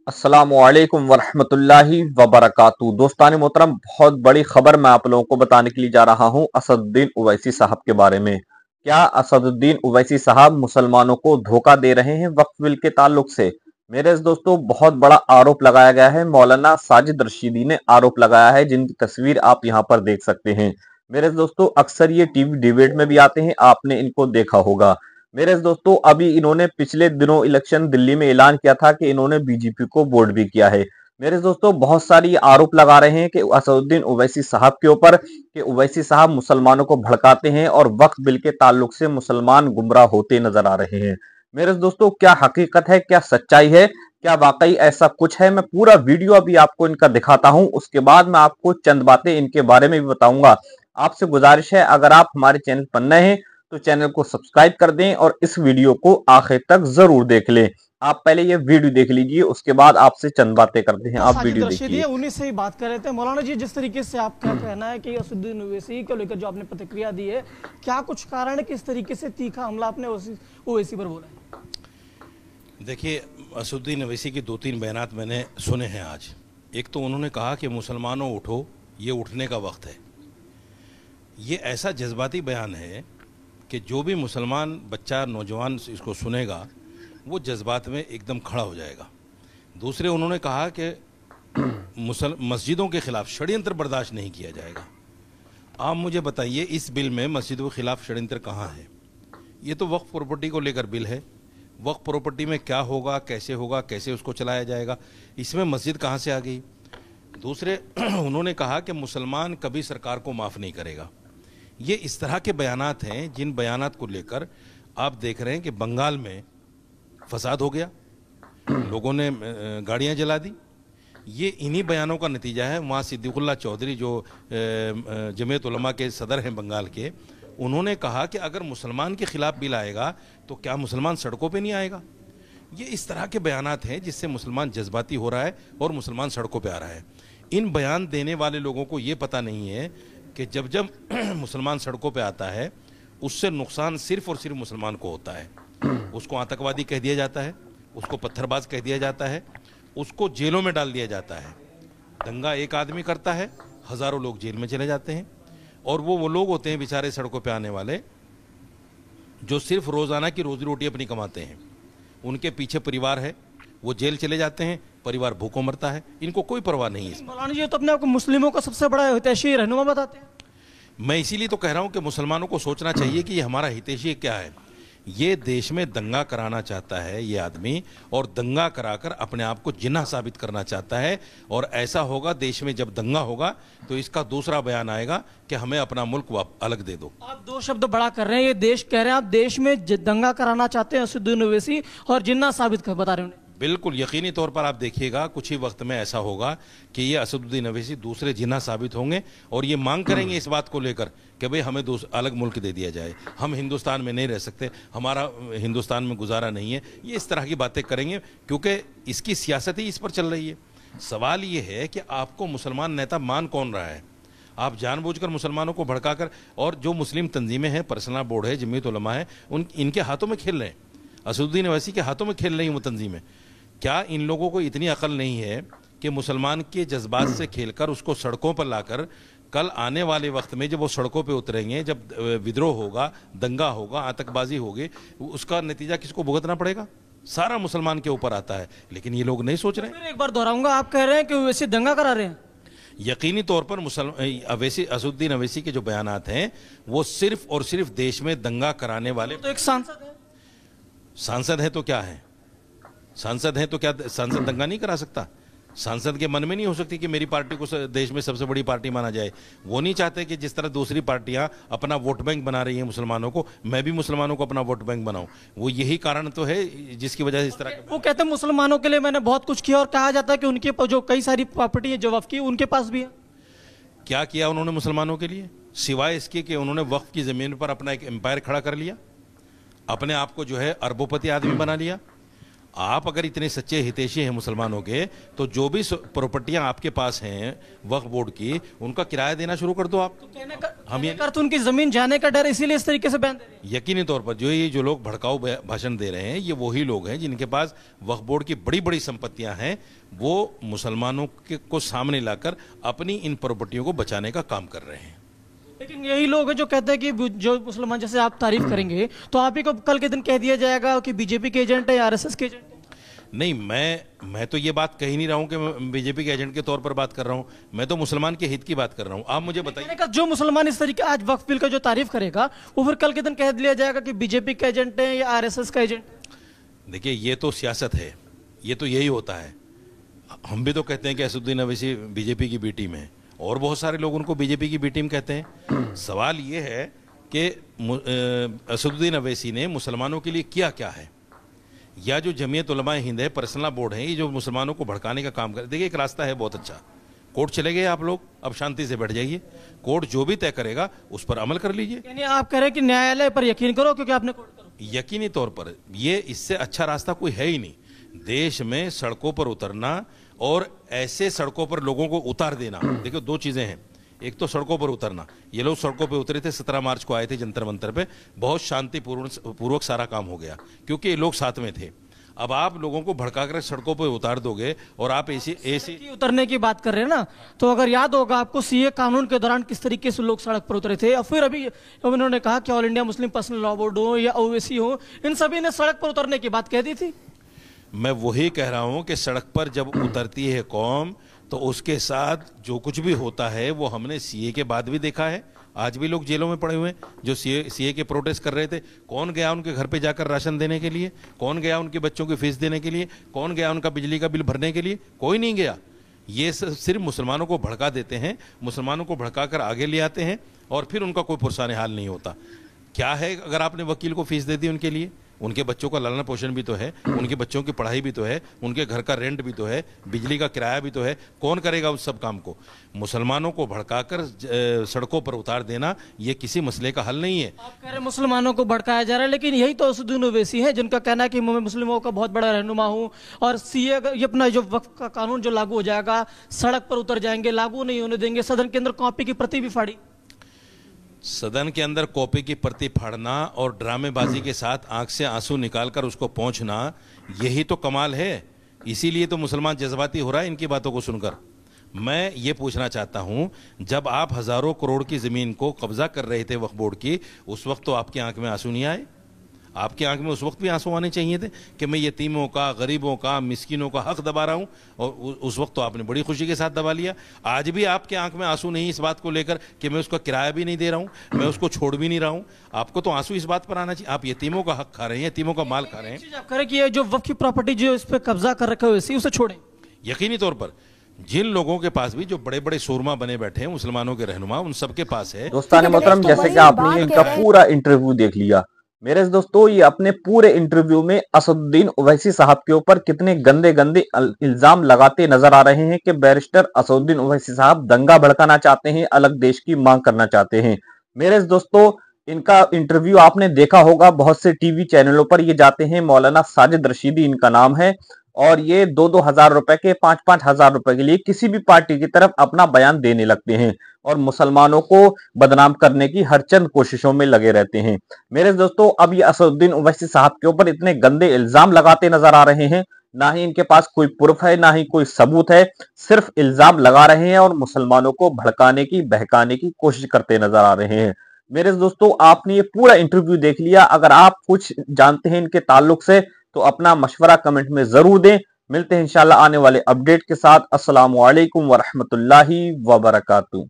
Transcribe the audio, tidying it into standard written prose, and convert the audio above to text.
अस्सलामुअलैकुम वरहमतुल्लाहि वबरकातुहू। दोस्तान मोहतरम, बहुत बड़ी खबर मैं आप लोगों को बताने के लिए जा रहा हूं असदुद्दीन ओवैसी साहब के बारे में। क्या असदुद्दीन ओवैसी साहब मुसलमानों को धोखा दे रहे हैं वक्फ बिल के ताल्लुक से? मेरे दोस्तों, बहुत बड़ा आरोप लगाया गया है। मौलाना साजिद रशीदी ने आरोप लगाया है, जिनकी तस्वीर आप यहां पर देख सकते हैं। मेरे दोस्तों, अक्सर ये टीवी डिबेट में भी आते हैं, आपने इनको देखा होगा। मेरे दोस्तों, अभी इन्होंने पिछले दिनों इलेक्शन दिल्ली में ऐलान किया था कि इन्होंने बीजेपी को वोट भी किया है। मेरे दोस्तों, बहुत सारी आरोप लगा रहे हैं कि असदुद्दीन ओवैसी साहब के ऊपर कि ओवैसी साहब मुसलमानों को भड़काते हैं और वक्फ बिल के ताल्लुक से मुसलमान गुमराह होते नजर आ रहे हैं। मेरे दोस्तों, क्या हकीकत है, क्या सच्चाई है, क्या वाकई ऐसा कुछ है? मैं पूरा वीडियो अभी आपको इनका दिखाता हूं, उसके बाद मैं आपको चंद बातें इनके बारे में भी बताऊंगा। आपसे गुजारिश है, अगर आप हमारे चैनल पर नए हैं तो चैनल को सब्सक्राइब कर दें और इस वीडियो को आखिर तक जरूर देख लें। आप पहले ये वीडियो देख लीजिए, उसके बाद आपसे चंद बातें करते हैं। आप साजिद वीडियो रशीदी देखिए। है, उन्हीं से ही बात कर रहे थे। मौलाना जी, जिस तरीके से आपका कहना है कि असदुद्दीन ओवैसी को लेकर जो आपने प्रतिक्रिया दी है, क्या कुछ कारण है किस तरीके से तीखा हमला आपने ओवैसी पर बोला है? देखिए, असदुद्दीन ओवैसी के दो तीन बयानात मैंने सुने हैं आज। एक तो उन्होंने कहा कि मुसलमानों उठो, ये उठने का वक्त है। ये ऐसा जज्बाती बयान है कि जो भी मुसलमान बच्चा नौजवान इसको सुनेगा वो जज्बात में एकदम खड़ा हो जाएगा। दूसरे, उन्होंने कहा कि मस्जिदों के खिलाफ षड्यंत्र बर्दाश्त नहीं किया जाएगा। आप मुझे बताइए, इस बिल में मस्जिदों के खिलाफ षड्यंत्र कहाँ है? ये तो वक्फ प्रॉपर्टी को लेकर बिल है। वक्फ प्रॉपर्टी में क्या होगा, कैसे उसको चलाया जाएगा, इसमें मस्जिद कहाँ से आ गई? दूसरे, उन्होंने कहा कि मुसलमान कभी सरकार को माफ़ नहीं करेगा। ये इस तरह के बयानात हैं जिन बयानात को लेकर आप देख रहे हैं कि बंगाल में फसाद हो गया, लोगों ने गाड़ियां जला दी। ये इन्हीं बयानों का नतीजा है। वहाँ सिद्दीकुल्लाह चौधरी जो जमीयत उलमा के सदर हैं बंगाल के, उन्होंने कहा कि अगर मुसलमान के खिलाफ बिल आएगा तो क्या मुसलमान सड़कों पे नहीं आएगा? ये इस तरह के बयानात हैं जिससे मुसलमान जज्बाती हो रहा है और मुसलमान सड़कों पे आ रहा है। इन बयान देने वाले लोगों को ये पता नहीं है कि जब जब मुसलमान सड़कों पे आता है उससे नुकसान सिर्फ और सिर्फ मुसलमान को होता है। उसको आतंकवादी कह दिया जाता है, उसको पत्थरबाज कह दिया जाता है, उसको जेलों में डाल दिया जाता है। दंगा एक आदमी करता है, हज़ारों लोग जेल में चले जाते हैं। और वो लोग होते हैं बेचारे सड़कों पे आने वाले, जो सिर्फ रोज़ाना की रोजी रोटी अपनी कमाते हैं। उनके पीछे परिवार है, वो जेल चले जाते हैं, परिवार भूखों मरता है, इनको कोई परवाह नहीं है। मौलाना जी तो अपने आपको मुस्लिमों का सबसे बड़ा हितैषी रहनुमा बताते हैं। मैं इसीलिए तो कह रहा हूं कि मुसलमानों को सोचना चाहिए कि ये हमारा हितैषी क्या है। ये देश में दंगा कराना चाहता है ये आदमी, और दंगा कराकर अपने आप को जिन्ना साबित करना चाहता है। और ऐसा होगा, देश में जब दंगा होगा तो इसका दूसरा बयान आएगा कि हमें अपना मुल्क अलग दे दो। आप दो शब्द बड़ा कर रहे हैं, ये देश कह रहे हैं, आप देश में दंगा कराना चाहते हैं असदुद्दीन ओवैसी, और जिन्ना साबित बता रहे हैं। बिल्कुल यकीनी तौर पर आप देखिएगा, कुछ ही वक्त में ऐसा होगा कि ये असदुद्दीन ओवैसी दूसरे जिन्ना साबित होंगे और ये मांग करेंगे इस बात को लेकर कि भाई हमें अलग मुल्क दे दिया जाए, हम हिंदुस्तान में नहीं रह सकते, हमारा हिंदुस्तान में गुजारा नहीं है। ये इस तरह की बातें करेंगे क्योंकि इसकी सियासत ही इस पर चल रही है। सवाल ये है कि आपको मुसलमान नेता मान कौन रहा है? आप जानबूझकर मुसलमानों को भड़काकर, और जो मुस्लिम तंजीमें हैं, पर्सनल बोर्ड है, जमीयत उलमा है, इनके हाथों में खेल रहे हैं, असदुद्दीन ओवैसी के हाथों में खेल रही हैं वो तंजीमें। क्या इन लोगों को इतनी अकल नहीं है कि मुसलमान के जज्बात से खेलकर उसको सड़कों पर लाकर कल आने वाले वक्त में जब वो सड़कों पे उतरेंगे, जब विद्रोह होगा, दंगा होगा, आतंकबाजी होगी, उसका नतीजा किसको भुगतना पड़ेगा? सारा मुसलमान के ऊपर आता है। लेकिन ये लोग नहीं सोच रहे। फिर एक बार दोहराऊंगा, आप कह रहे हैं कि ओवैसी दंगा करा रहे हैं। यकीनी तौर पर असदुद्दीन ओवैसी के जो बयानात हैं वो सिर्फ और सिर्फ देश में दंगा कराने वाले। तो एक सांसद है। सांसद है तो क्या है? सांसद है तो क्या सांसद दंगा नहीं करा सकता? सांसद के मन में नहीं हो सकती कि मेरी पार्टी को देश में सबसे बड़ी पार्टी माना जाए। वो नहीं चाहते कि जिस तरह दूसरी पार्टियां अपना वोट बैंक बना रही हैं मुसलमानों को, मैं भी मुसलमानों को अपना वोट बैंक बनाऊं। वो यही कारण तो है जिसकी वजह से इस तरह वो कहते हैं मुसलमानों के लिए मैंने बहुत कुछ किया, और कहा जाता है कि उनके जो कई सारी प्रॉपर्टी है जो वक्फ की, उनके पास भी है। क्या किया उन्होंने मुसलमानों के लिए, सिवाय इसके कि उन्होंने वक्फ की जमीन पर अपना एक एम्पायर खड़ा कर लिया, अपने आप को जो है अरबोपति आदमी बना लिया। आप अगर इतने सच्चे हितैषी हैं मुसलमानों के, तो जो भी प्रॉपर्टियां आपके पास हैं वक्फ बोर्ड की, उनका किराया देना शुरू कर दो आप। हम ये कर उनकी जमीन जाने का डर, इसीलिए इस तरीके से बयान दे रहे हैं। यकीनी तौर पर जो लोग भड़काऊ भाषण दे रहे हैं, ये वही लोग हैं जिनके पास वक्फ बोर्ड की बड़ी बड़ी संपत्तियां हैं। वो मुसलमानों को सामने लाकर अपनी इन प्रॉपर्टियों को बचाने का काम कर रहे हैं। लेकिन यही लोग हैं जो कहते हैं कि जो मुसलमान, जैसे आप तारीफ करेंगे तो आप ही को कल के दिन कह दिया जाएगा कि बीजेपी के एजेंट है या आरएसएस के एजेंट है। नहीं, मैं तो ये बात कह ही नहीं रहा हूं कि मैं बीजेपी के एजेंट के तौर पर बात कर रहा हूं। मैं तो मुसलमान के हित की बात कर रहा हूं। आप मुझे बताइए, जो मुसलमान इस तरीके आज वक्फ बिल का जो तारीफ करेगा, वो फिर कल के दिन कह दिया जाएगा कि बीजेपी का एजेंट है या आरएसएस का एजेंट है। देखिए, ये तो सियासत है, ये तो यही होता है। हम भी तो कहते हैं कि असदुद्दीन अवैसी बीजेपी की बी टीम है, और बहुत सारे लोग उनको बीजेपी की बी टीम कहते हैं। सवाल ये है कि असदुद्दीन अवैसी ने मुसलमानों के लिए किया क्या है, या जो जमीयत उलमा हिंद है, पर्सनल बोर्ड है, ये जो मुसलमानों को भड़काने का काम कर। देखिए, एक रास्ता है बहुत अच्छा, कोर्ट चले गए आप लोग, अब शांति से बैठ जाइए, कोर्ट जो भी तय करेगा उस पर अमल कर लीजिए। यानी आप कह रहे हैं कि न्यायालय पर यकीन करो क्योंकि आपने कोर्ट करो। यकीनी तौर पर ये इससे अच्छा रास्ता कोई है ही नहीं। देश में सड़कों पर उतरना और ऐसे सड़कों पर लोगों को उतार देना, देखो दो चीजें हैं। एक तो सड़कों पर उतरना, ये लोग सड़कों पर उतरे थे, 17 मार्च को आए थे जंतर मंतर पे, बहुत शांतिपूर्वक सारा काम हो गया क्योंकि ये लोग साथ में थे। अब आप लोगों को भड़काकर सड़कों पर उतार दोगे और आप ऐसी उतरने की बात कर रहे हैं ना, तो अगर याद होगा आपको सीए कानून के दौरान किस तरीके से लोग सड़क पर उतरे थे, और फिर अभी उन्होंने कहा कि all India Muslim personal law board हो या ओवैसी हो, इन सभी ने सड़क पर उतरने की बात कह दी थी। मैं वही कह रहा हूं कि सड़क पर जब उतरती है कौम, तो उसके साथ जो कुछ भी होता है वो हमने सीए के बाद भी देखा है। आज भी लोग जेलों में पड़े हुए हैं जो सीए के प्रोटेस्ट कर रहे थे। कौन गया उनके घर पे जाकर राशन देने के लिए? कौन गया उनके बच्चों की फीस देने के लिए? कौन गया उनका बिजली का बिल भरने के लिए? कोई नहीं गया। ये सिर्फ मुसलमानों को भड़का देते हैं, मुसलमानों को भड़का कर आगे ले आते हैं और फिर उनका कोई पुरसान हाल नहीं होता। क्या है, अगर आपने वकील को फीस दे दी उनके लिए, उनके बच्चों का लालन पोषण भी तो है, उनके बच्चों की पढ़ाई भी तो है, उनके घर का रेंट भी तो है, बिजली का किराया भी तो है। कौन करेगा उस सब काम को? मुसलमानों को भड़काकर सड़कों पर उतार देना ये किसी मसले का हल नहीं है। आप कह रहे हैं मुसलमानों को भड़काया जा रहा है, लेकिन यही तो असदुद्दीन ओवैसी है जिनका कहना है कि मैं मुस्लिमों का बहुत बड़ा रहनुमा हूँ और सीए ये अपना जो वक्फ का कानून जो लागू हो जाएगा, सड़क पर उतर जाएंगे, लागू नहीं होने देंगे। सदन के अंदर कॉपी की प्रति भी फाड़ी। सदन के अंदर कॉपी की प्रति फाड़ना और ड्रामेबाजी के साथ आंख से आंसू निकालकर उसको पहुंचना, यही तो कमाल है। इसीलिए तो मुसलमान जज्बाती हो रहा है इनकी बातों को सुनकर। मैं ये पूछना चाहता हूं, जब आप हजारों करोड़ की जमीन को कब्जा कर रहे थे वक्फ बोर्ड की, उस वक्त तो आपकी आंख में आंसू नहीं आए? आपकी आंख में उस वक्त भी आंसू आने चाहिए थे कि मैं यतीमों का, गरीबों का, मिस्किनों का हक दबा रहा हूं, और उस वक्त तो आपने बड़ी खुशी के साथ दबा लिया। आज भी आपके आंख में आंसू नहीं इस बात को लेकर कि मैं उसका किराया भी नहीं दे रहा हूं, मैं उसको छोड़ भी नहीं रहा हूं। आपको तो आंसू इस बात पर आना चाहिए। आप यतीमों का हक खा रहे हैं, यतीमों का माल खा रहे हैं। आप करें कि ये जो वक्फ की प्रॉपर्टी जो इस पर कब्जा कर रखे हुए उसे छोड़ें। यकीनी तौर पर जिन लोगों के पास भी जो बड़े बड़े सूरमा बने बैठे हैं, मुसलमानों के रहनुमा, उन सबके पास है। दोस्तान मोहतरम, जैसे कि आपने इनका पूरा इंटरव्यू देख लिया, मेरे दोस्तों ये अपने पूरे इंटरव्यू में असदुद्दीन ओवैसी साहब के ऊपर कितने गंदे गंदे इल्जाम लगाते नजर आ रहे हैं कि बैरिस्टर असदुद्दीन ओवैसी साहब दंगा भड़काना चाहते हैं, अलग देश की मांग करना चाहते हैं। मेरे दोस्तों, इनका इंटरव्यू आपने देखा होगा, बहुत से टीवी चैनलों पर ये जाते हैं। मौलाना साजिद रशीदी इनका नाम है, और ये 2-2 हजार रुपए के, 5-5 हजार रुपए के लिए किसी भी पार्टी की तरफ अपना बयान देने लगते हैं और मुसलमानों को बदनाम करने की हर चंद कोशिशों में लगे रहते हैं। मेरे दोस्तों, अब ये असदुद्दीन ओवैसी साहब के ऊपर इतने गंदे इल्जाम लगाते नजर आ रहे हैं, ना ही इनके पास कोई प्रूफ है, ना ही कोई सबूत है, सिर्फ इल्जाम लगा रहे हैं और मुसलमानों को भड़काने की, बहकाने की कोशिश करते नजर आ रहे हैं। मेरे दोस्तों, आपने ये पूरा इंटरव्यू देख लिया। अगर आप कुछ जानते हैं इनके ताल्लुक से तो अपना मशवरा कमेंट में जरूर दें। मिलते हैं इंशाल्लाह आने वाले अपडेट के साथ। अस्सलामु अलैकुम वरहमतुल्लाहि वबरकातुहू।